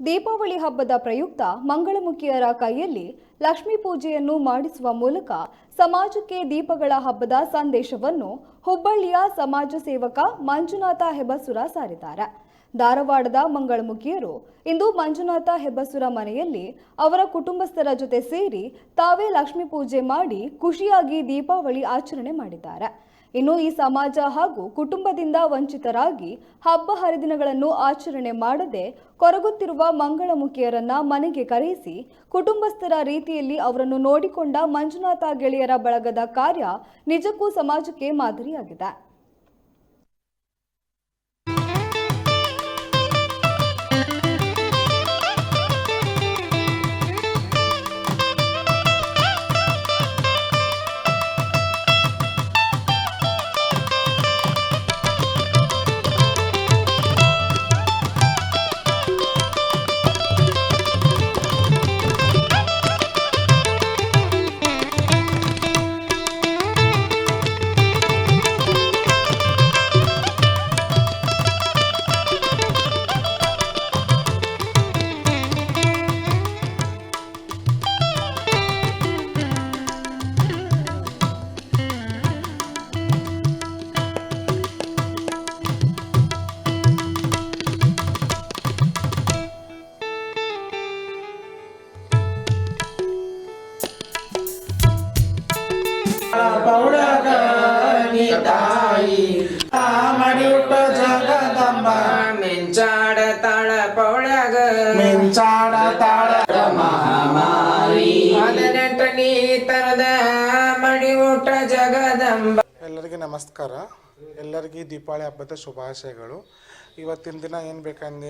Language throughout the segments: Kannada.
ದೀಪಾವಳಿ ಹಬ್ಬದ ಪ್ರಯುಕ್ತ ಮಂಗಳಮುಖಿಯರ ಕೈಯಲ್ಲಿ ಲಕ್ಷ್ಮೀ ಪೂಜೆಯನ್ನು ಮಾಡಿಸುವ ಮೂಲಕ ಸಮಾಜಕ್ಕೆ ದೀಪಗಳ ಹಬ್ಬದ ಸಂದೇಶವನ್ನು ಹುಬ್ಬಳ್ಳಿಯ ಸಮಾಜ ಸೇವಕ ಮಂಜುನಾಥ ಹೆಬ್ಬಸುರ ಸಾರಿದ್ದಾರೆ. ಧಾರವಾಡದ ಮಂಗಳಮುಖಿಯರು ಇಂದು ಮಂಜುನಾಥ ಹೆಬ್ಬಸುರ ಮನೆಯಲ್ಲಿ ಅವರ ಕುಟುಂಬಸ್ಥರ ಜೊತೆ ಸೇರಿ ತಾವೇ ಲಕ್ಷ್ಮೀ ಪೂಜೆ ಮಾಡಿ ಖುಷಿಯಾಗಿ ದೀಪಾವಳಿ ಆಚರಣೆ ಮಾಡಿದ್ದಾರೆ. ಇನ್ನು ಈ ಸಮಾಜ ಹಾಗೂ ಕುಟುಂಬದಿಂದ ವಂಚಿತರಾಗಿ ಹಬ್ಬ ಹರಿದಿನಗಳನ್ನು ಆಚರಣೆ ಮಾಡದೆ ಕೊರಗುತ್ತಿರುವ ಮಂಗಳಮುಖಿಯರನ್ನ ಮನೆಗೆ ಕರೆಯಿಸಿ ಕುಟುಂಬಸ್ಥರ ರೀತಿಯಲ್ಲಿ ಅವರನ್ನು ನೋಡಿಕೊಂಡ ಮಂಜುನಾಥ ಗೆಳೆಯರ ಬಳಗದ ಕಾರ್ಯ ನಿಜಕ್ಕೂ ಸಮಾಜಕ್ಕೆ ಮಾದರಿಯಾಗಿದೆ. ಮಡಿಯುಟ ಜಗದಂಬ ಮಿಂಚಾಡ ತಾಳ ಪೌಳಗ ಮಿಂಚಾಡ ತಾಳ ಮಹಾಮಾರಿ 18ನೇ ತರದ ಮಡಿಯುಟ ಜಗದಂಬ. ಎಲ್ಲರಿಗೂ ನಮಸ್ಕಾರ. ಎಲ್ಲರಿಗೂ ದೀಪಾವಳಿ ಹಬ್ಬದ ಶುಭಾಶಯಗಳು. ಇವತ್ತಿನ ದಿನ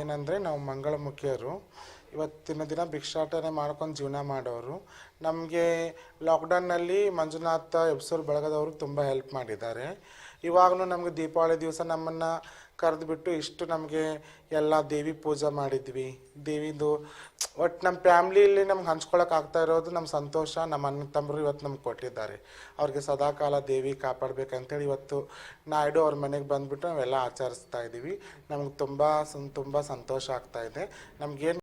ಏನಂದರೆ ನಾವು ಮಂಗಳಮುಖಿಯರು ಇವತ್ತಿನ ದಿನ ಭಿಕ್ಷಾಟನೆ ಮಾಡ್ಕೊಂಡು ಜೀವನ ಮಾಡೋರು. ನಮಗೆ ಲಾಕ್ಡೌನ್ನಲ್ಲಿ ಮಂಜುನಾಥ ಹೆಬ್ಬಸುರ ಬಳಗದವರು ತುಂಬ ಹೆಲ್ಪ್ ಮಾಡಿದ್ದಾರೆ. ಇವಾಗಲೂ ನಮಗೆ ದೀಪಾವಳಿ ದಿವಸ ನಮ್ಮನ್ನು ಕರೆದುಬಿಟ್ಟು ಇಷ್ಟು ನಮಗೆ ಎಲ್ಲ ದೇವಿ ಪೂಜೆ ಮಾಡಿದ್ವಿ. ದೇವಿದು ಒಟ್ಟು ನಮ್ಮ ಫ್ಯಾಮ್ಲಿಯಲ್ಲಿ ನಮ್ಗೆ ಹಂಚ್ಕೊಳಕ್ಕೆ ಆಗ್ತಾ ಇರೋದು ನಮ್ಮ ಸಂತೋಷ. ನಮ್ಮ ಅಣ್ಣ ತಮ್ಮರು ಇವತ್ತು ನಮ್ಗೆ ಕೊಟ್ಟಿದ್ದಾರೆ. ಅವ್ರಿಗೆ ಸದಾಕಾಲ ದೇವಿ ಕಾಪಾಡಬೇಕಂತೇಳಿ ಇವತ್ತು ನಾಯ್ಡು ಅವ್ರ ಮನೆಗೆ ಬಂದುಬಿಟ್ಟು ನಾವೆಲ್ಲ ಆಚರಿಸ್ತಾ ಇದ್ದೀವಿ. ನಮ್ಗೆ ತುಂಬ ಸಂತೋಷ ಆಗ್ತಾಯಿದೆ. ನಮಗೇನು